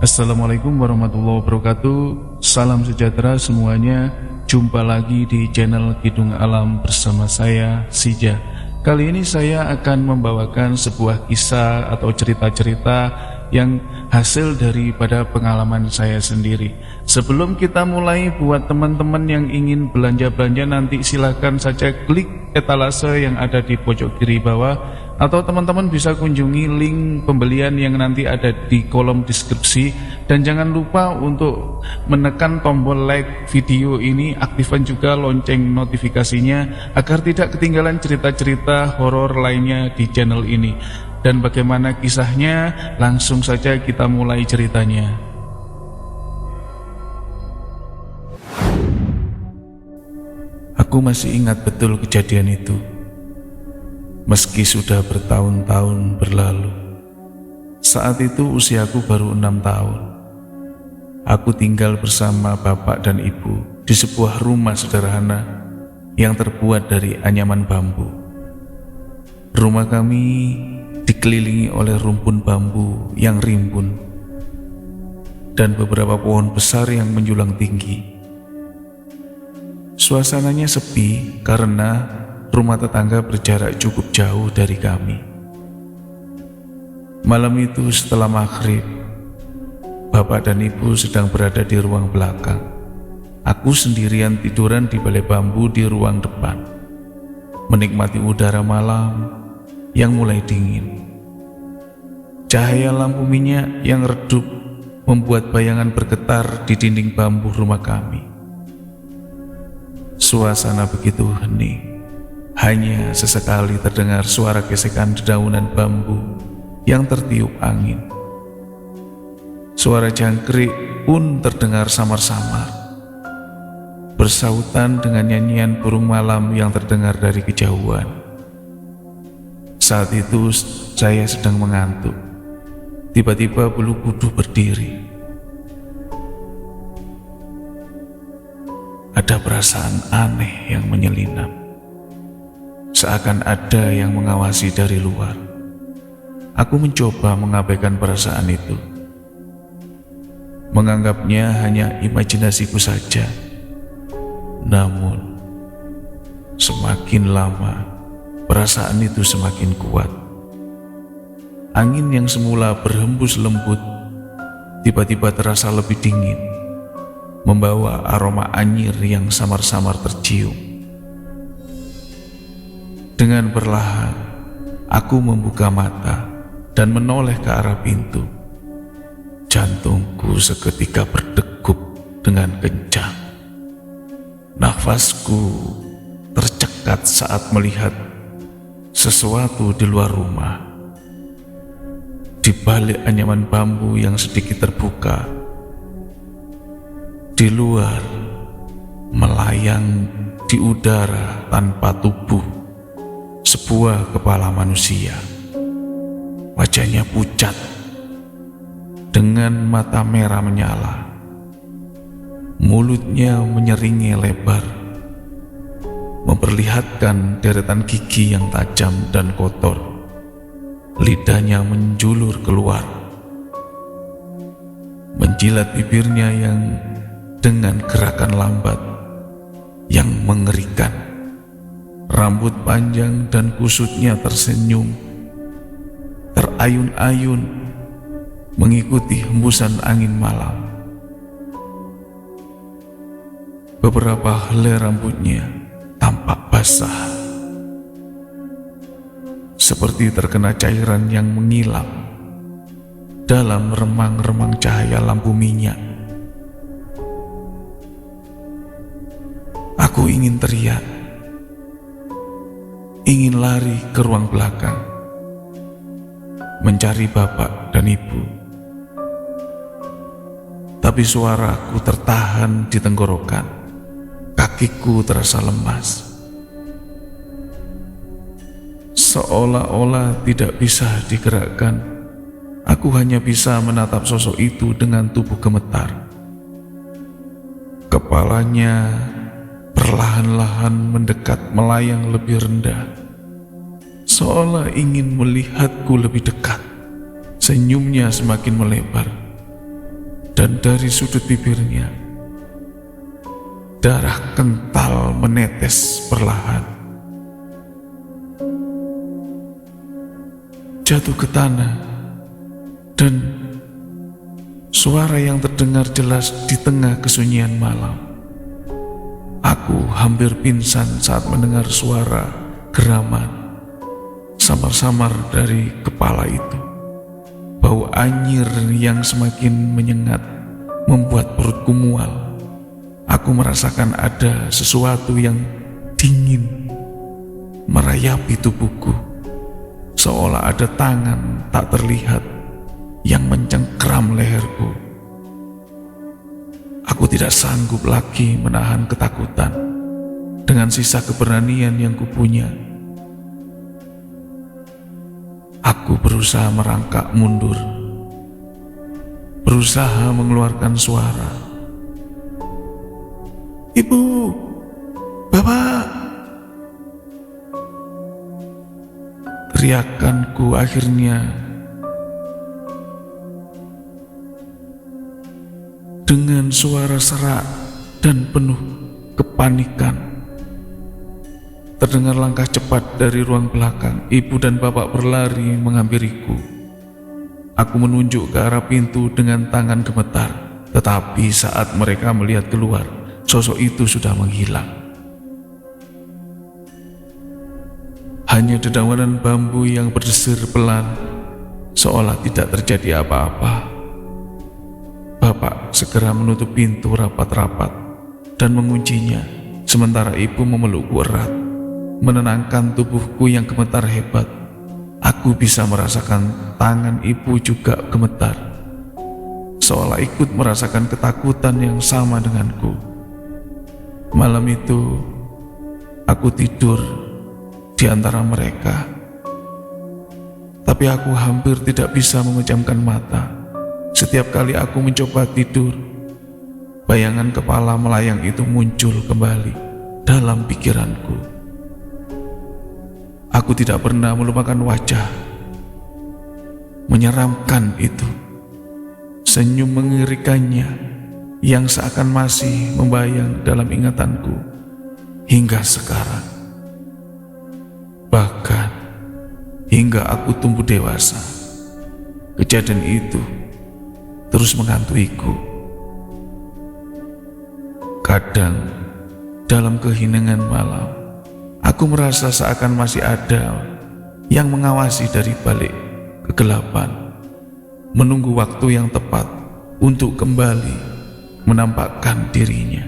Assalamualaikum warahmatullahi wabarakatuh. Salam sejahtera semuanya. Jumpa lagi di channel Kidung Alam bersama saya, Sija. Kali ini saya akan membawakan sebuah kisah atau cerita-cerita yang hasil daripada pengalaman saya sendiri. Sebelum kita mulai, buat teman-teman yang ingin belanja-belanja, nanti silahkan saja klik etalase yang ada di pojok kiri bawah, atau teman-teman bisa kunjungi link pembelian yang nanti ada di kolom deskripsi. Dan jangan lupa untuk menekan tombol like video ini, aktifkan juga lonceng notifikasinya agar tidak ketinggalan cerita-cerita horor lainnya di channel ini. Dan bagaimana kisahnya, langsung saja kita mulai ceritanya. Aku masih ingat betul kejadian itu. Meski sudah bertahun-tahun berlalu, saat itu usiaku baru 6 tahun. Aku tinggal bersama bapak dan ibu di sebuah rumah sederhana yang terbuat dari anyaman bambu. Rumah kami dikelilingi oleh rumpun bambu yang rimbun dan beberapa pohon besar yang menjulang tinggi. Suasananya sepi karena rumah tetangga berjarak cukup jauh dari kami. Malam itu setelah maghrib, bapak dan ibu sedang berada di ruang belakang. Aku sendirian tiduran di balai bambu di ruang depan, menikmati udara malam yang mulai dingin. Cahaya lampu minyak yang redup membuat bayangan bergetar di dinding bambu rumah kami. Suasana begitu hening. Hanya sesekali terdengar suara gesekan dedaunan bambu yang tertiup angin. Suara jangkrik pun terdengar samar-samar, bersautan dengan nyanyian burung malam yang terdengar dari kejauhan. Saat itu saya sedang mengantuk. Tiba-tiba bulu kuduk berdiri. Ada perasaan aneh yang menyelinap, seakan ada yang mengawasi dari luar. Aku mencoba mengabaikan perasaan itu, menganggapnya hanya imajinasiku saja. Namun, semakin lama, perasaan itu semakin kuat. Angin yang semula berhembus lembut, tiba-tiba terasa lebih dingin, membawa aroma anyir yang samar-samar tercium. Dengan perlahan, aku membuka mata dan menoleh ke arah pintu. Jantungku seketika berdegup dengan kencang. Nafasku tercekat saat melihat sesuatu di luar rumah. Di balik anyaman bambu yang sedikit terbuka, di luar, melayang di udara tanpa tubuh, sebuah kepala manusia. Wajahnya pucat, dengan mata merah menyala. Mulutnya menyeringai lebar, memperlihatkan deretan gigi yang tajam dan kotor. Lidahnya menjulur keluar, menjilat bibirnya yang dengan gerakan lambat yang mengerikan. Rambut panjang dan kusutnya tersenyum, terayun-ayun mengikuti hembusan angin malam. Beberapa helai rambutnya tampak basah, seperti terkena cairan yang mengilap dalam remang-remang cahaya lampu minyak. Aku ingin teriak, ingin lari ke ruang belakang, mencari bapak dan ibu. Tapi suaraku tertahan di tenggorokan, kakiku terasa lemas. Seolah-olah tidak bisa digerakkan, aku hanya bisa menatap sosok itu dengan tubuh gemetar. Kepalanya perlahan-lahan mendekat, melayang lebih rendah, seolah ingin melihatku lebih dekat. Senyumnya semakin melebar, dan dari sudut bibirnya darah kental menetes perlahan, jatuh ke tanah, dan suara yang terdengar jelas di tengah kesunyian malam. Aku hampir pingsan saat mendengar suara geraman samar-samar dari kepala itu. Bau anyir yang semakin menyengat membuat perutku mual. Aku merasakan ada sesuatu yang dingin merayapi tubuhku, seolah ada tangan tak terlihat yang mencengkram leherku. Aku tidak sanggup lagi menahan ketakutan dengan sisa keberanian yang kupunya. Aku berusaha merangkak mundur, berusaha mengeluarkan suara. "Ibu, Bapak!" Teriakanku akhirnya dengan suara serak dan penuh kepanikan. Terdengar langkah cepat dari ruang belakang. Ibu dan bapak berlari menghampiriku. Aku menunjuk ke arah pintu dengan tangan gemetar, tetapi saat mereka melihat keluar, sosok itu sudah menghilang. Hanya dedaunan bambu yang berdesir pelan, seolah tidak terjadi apa-apa. Bapak segera menutup pintu rapat-rapat dan menguncinya, sementara ibu memelukku erat, menenangkan tubuhku yang gemetar hebat. Aku bisa merasakan tangan ibu juga gemetar, seolah ikut merasakan ketakutan yang sama denganku. Malam itu, aku tidur di antara mereka, tapi aku hampir tidak bisa memejamkan mata. Setiap kali aku mencoba tidur, bayangan kepala melayang itu muncul kembali dalam pikiranku. Aku tidak pernah melupakan wajah menyeramkan itu, senyum mengerikannya yang seakan masih membayang dalam ingatanku hingga sekarang. Bahkan hingga aku tumbuh dewasa, kejadian itu terus menghantuiku. Kadang dalam keheningan malam, aku merasa seakan masih ada yang mengawasi dari balik kegelapan, menunggu waktu yang tepat untuk kembali menampakkan dirinya.